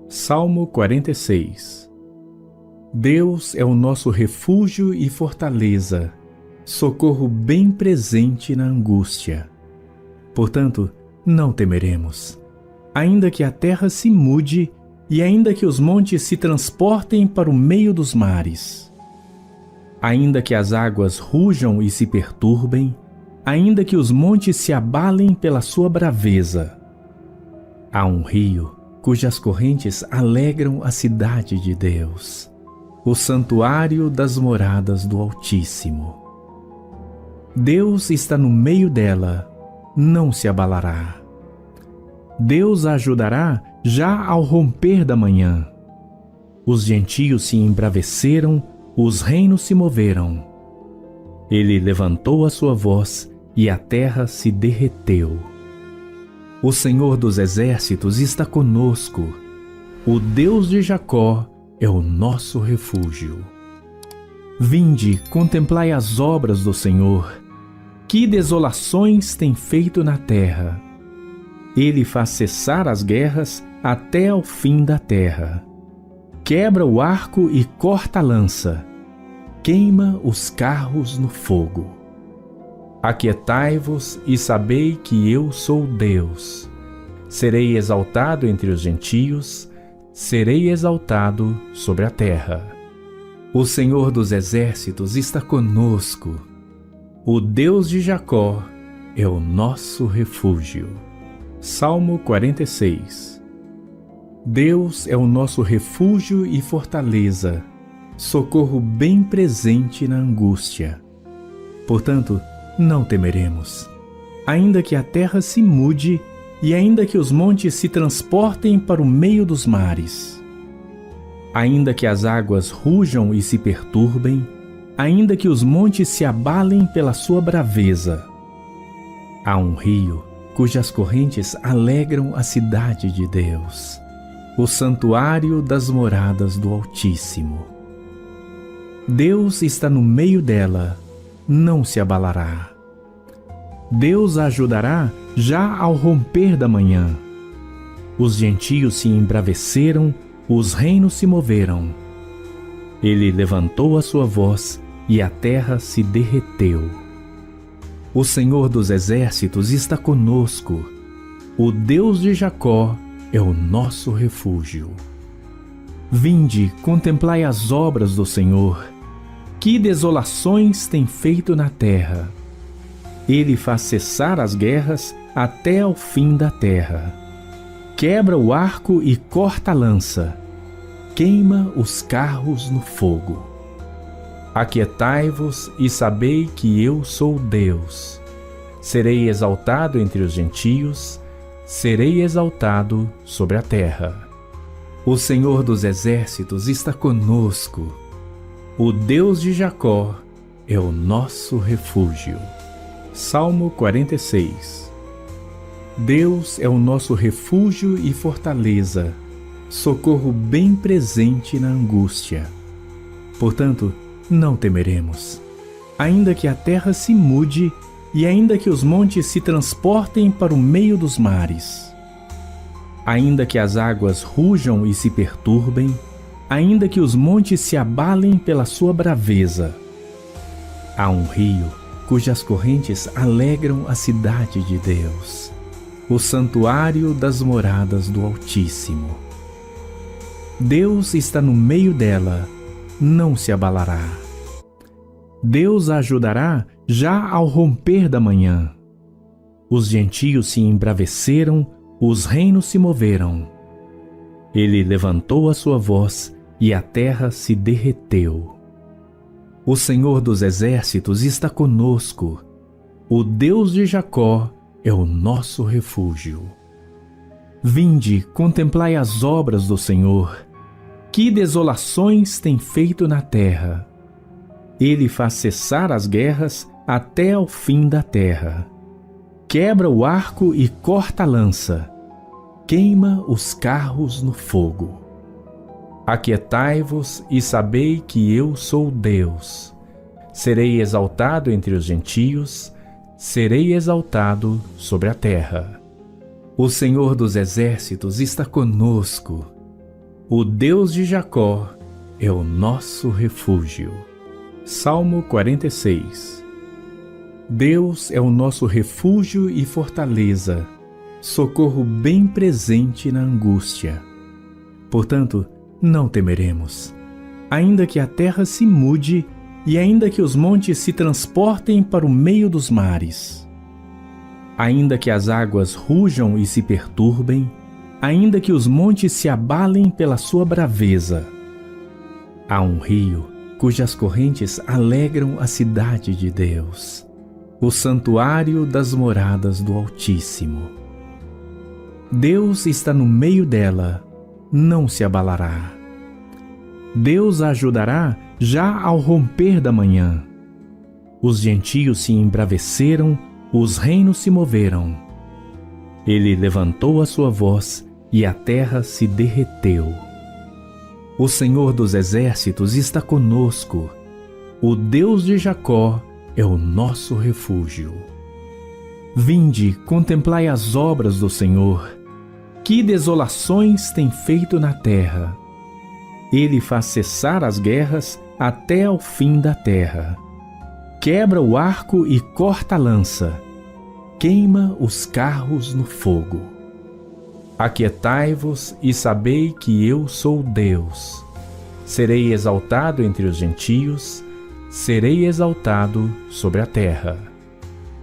Salmo 46. Deus é o nosso refúgio e fortaleza, socorro bem presente na angústia. Portanto, não temeremos, ainda que a terra se mude e ainda que os montes se transportem para o meio dos mares. Ainda que as águas rujam e se perturbem, ainda que os montes se abalem pela sua braveza. Há um rio cujas correntes alegram a cidade de Deus, o santuário das moradas do Altíssimo. Deus está no meio dela, não se abalará. Deus a ajudará já ao romper da manhã. Os gentios se embraveceram, os reinos se moveram. Ele levantou a sua voz e a terra se derreteu. O Senhor dos exércitos está conosco. O Deus de Jacó é o nosso refúgio. Vinde, contemplai as obras do Senhor. Que desolações tem feito na terra! Ele faz cessar as guerras até ao fim da terra. Quebra o arco e corta a lança. Queima os carros no fogo. Aquietai-vos e sabei que eu sou Deus. Serei exaltado entre os gentios, serei exaltado sobre a terra. O Senhor dos exércitos está conosco. O Deus de Jacó é o nosso refúgio. Salmo 46. Deus é o nosso refúgio e fortaleza, socorro bem presente na angústia. Portanto, não temeremos, ainda que a terra se mude e ainda que os montes se transportem para o meio dos mares. Ainda que as águas rujam e se perturbem, ainda que os montes se abalem pela sua braveza. Há um rio cujas correntes alegram a cidade de Deus, o santuário das moradas do Altíssimo. Deus está no meio dela, não se abalará. Deus a ajudará já ao romper da manhã. Os gentios se embraveceram, os reinos se moveram. Ele levantou a sua voz e a terra se derreteu. O Senhor dos exércitos está conosco. O Deus de Jacó é o nosso refúgio. Vinde, contemplai as obras do Senhor. Que desolações tem feito na terra! Ele faz cessar as guerras até ao fim da terra. Quebra o arco e corta a lança. Queima os carros no fogo. Aquietai-vos e sabei que eu sou Deus. Serei exaltado entre os gentios, serei exaltado sobre a terra. O Senhor dos exércitos está conosco. O Deus de Jacó é o nosso refúgio. Salmo 46. Deus é o nosso refúgio e fortaleza, socorro bem presente na angústia. Portanto, não temeremos, ainda que a terra se mude e ainda que os montes se transportem para o meio dos mares. Ainda que as águas rujam e se perturbem, ainda que os montes se abalem pela sua braveza. Há um rio cujas correntes alegram a cidade de Deus, o santuário das moradas do Altíssimo. Deus está no meio dela, não se abalará. Deus a ajudará já ao romper da manhã. Os gentios se embraveceram, os reinos se moveram. Ele levantou a sua voz e a terra se derreteu. O Senhor dos exércitos está conosco. O Deus de Jacó é o nosso refúgio. Vinde, contemplai as obras do Senhor. Que desolações tem feito na terra! Ele faz cessar as guerras até ao fim da terra. Quebra o arco e corta a lança. Queima os carros no fogo. Aquietai-vos e sabei que eu sou Deus. Serei exaltado entre os gentios, serei exaltado sobre a terra. O Senhor dos exércitos está conosco. O Deus de Jacó é o nosso refúgio. Salmo 46. Deus é o nosso refúgio e fortaleza, socorro bem presente na angústia. Portanto, não temeremos, ainda que a terra se mude e ainda que os montes se transportem para o meio dos mares. Ainda que as águas rujam e se perturbem, ainda que os montes se abalem pela sua braveza. Há um rio cujas correntes alegram a cidade de Deus, o santuário das moradas do Altíssimo. Deus está no meio dela, não se abalará. Deus a ajudará já ao romper da manhã. Os gentios se embraveceram, os reinos se moveram. Ele levantou a sua voz e a terra se derreteu. O Senhor dos exércitos está conosco. O Deus de Jacó é o nosso refúgio. Vinde, contemplai as obras do Senhor. Que desolações tem feito na terra! Ele faz cessar as guerras até ao fim da terra. Quebra o arco e corta a lança. Queima os carros no fogo. Aquietai-vos e sabei que eu sou Deus. Serei exaltado entre os gentios, serei exaltado sobre a terra.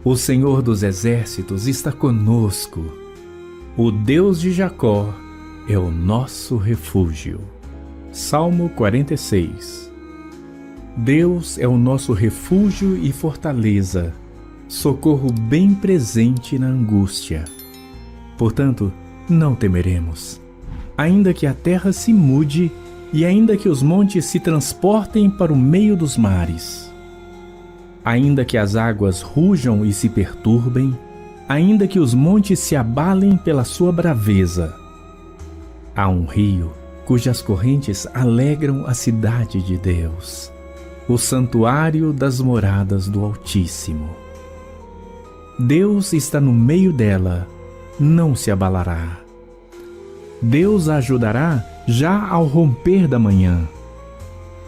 O Senhor dos exércitos está conosco. O Deus de Jacó é o nosso refúgio. Salmo 46. Deus é o nosso refúgio e fortaleza, socorro bem presente na angústia. Portanto, não temeremos, ainda que a terra se mude e ainda que os montes se transportem para o meio dos mares. Ainda que as águas rujam e se perturbem, ainda que os montes se abalem pela sua braveza. Há um rio cujas correntes alegram a cidade de Deus, o santuário das moradas do Altíssimo. Deus está no meio dela, não se abalará. Deus a ajudará já ao romper da manhã.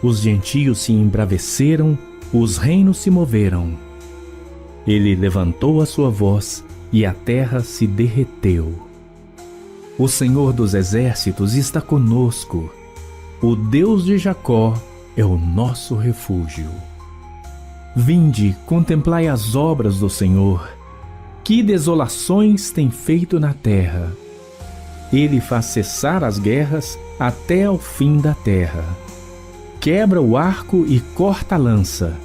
Os gentios se embraveceram, os reinos se moveram. Ele levantou a sua voz e a terra se derreteu. O Senhor dos exércitos está conosco. O Deus de Jacó é o nosso refúgio. Vinde, contemplai as obras do Senhor. Que desolações tem feito na terra! Ele faz cessar as guerras até ao fim da terra. Quebra o arco e corta a lança.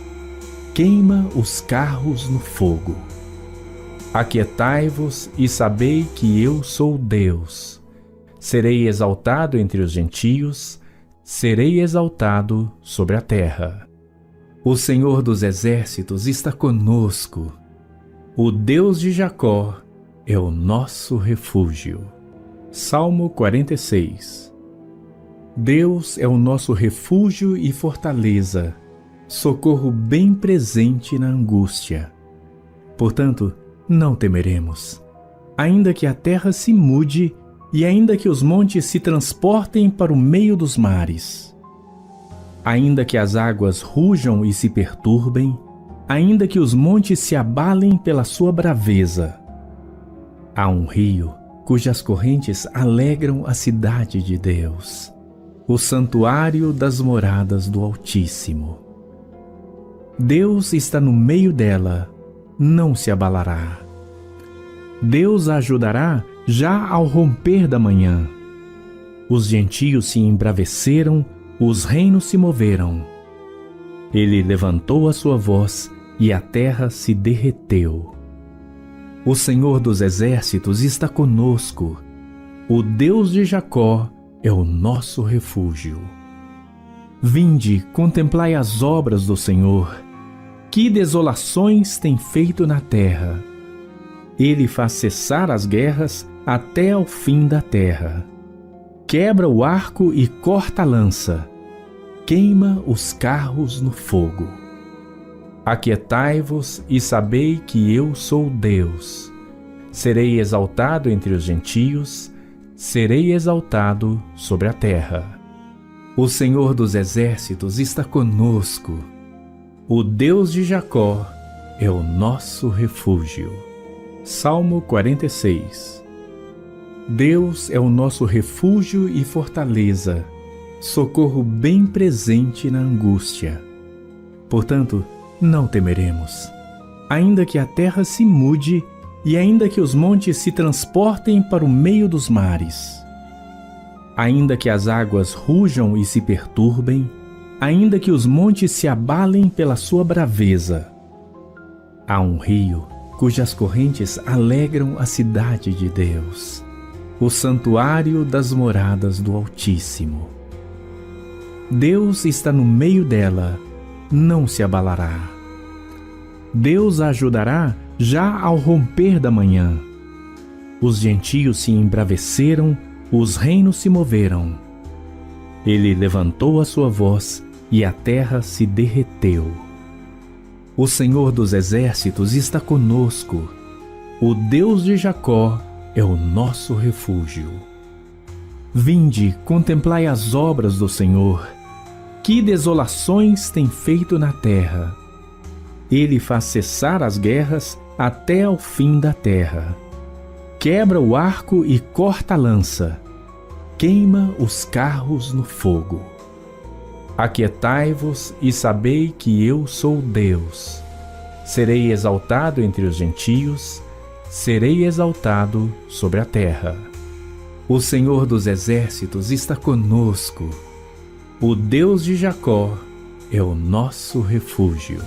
Queima os carros no fogo. Aquietai-vos e sabei que eu sou Deus. Serei exaltado entre os gentios, serei exaltado sobre a terra. O Senhor dos exércitos está conosco. O Deus de Jacó é o nosso refúgio. Salmo 46. Deus é o nosso refúgio e fortaleza, socorro bem presente na angústia. Portanto, não temeremos, ainda que a terra se mude e ainda que os montes se transportem para o meio dos mares. Ainda que as águas rujam e se perturbem, ainda que os montes se abalem pela sua braveza. Há um rio cujas correntes alegram a cidade de Deus, o santuário das moradas do Altíssimo. Deus está no meio dela, não se abalará. Deus a ajudará já ao romper da manhã. Os gentios se embraveceram, os reinos se moveram. Ele levantou a sua voz e a terra se derreteu. O Senhor dos exércitos está conosco. O Deus de Jacó é o nosso refúgio. Vinde, contemplai as obras do Senhor. Que desolações tem feito na terra! Ele faz cessar as guerras até ao fim da terra. Quebra o arco e corta a lança. Queima os carros no fogo. Aquietai-vos e sabei que eu sou Deus. Serei exaltado entre os gentios, serei exaltado sobre a terra. O Senhor dos exércitos está conosco. O Deus de Jacó é o nosso refúgio. Salmo 46. Deus é o nosso refúgio e fortaleza, socorro bem presente na angústia. Portanto, não temeremos, ainda que a terra se mude e ainda que os montes se transportem para o meio dos mares. Ainda que as águas rujam e se perturbem, ainda que os montes se abalem pela sua braveza. Há um rio cujas correntes alegram a cidade de Deus, o santuário das moradas do Altíssimo. Deus está no meio dela, não se abalará. Deus a ajudará já ao romper da manhã. Os gentios se embraveceram, os reinos se moveram. Ele levantou a sua voz e a terra se derreteu. O Senhor dos exércitos está conosco. O Deus de Jacó é o nosso refúgio. Vinde, contemplai as obras do Senhor. Que desolações tem feito na terra! Ele faz cessar as guerras até ao fim da terra. Quebra o arco e corta a lança. Queima os carros no fogo. Aquietai-vos e sabei que eu sou Deus. Serei exaltado entre os gentios, serei exaltado sobre a terra. O Senhor dos exércitos está conosco. O Deus de Jacó é o nosso refúgio.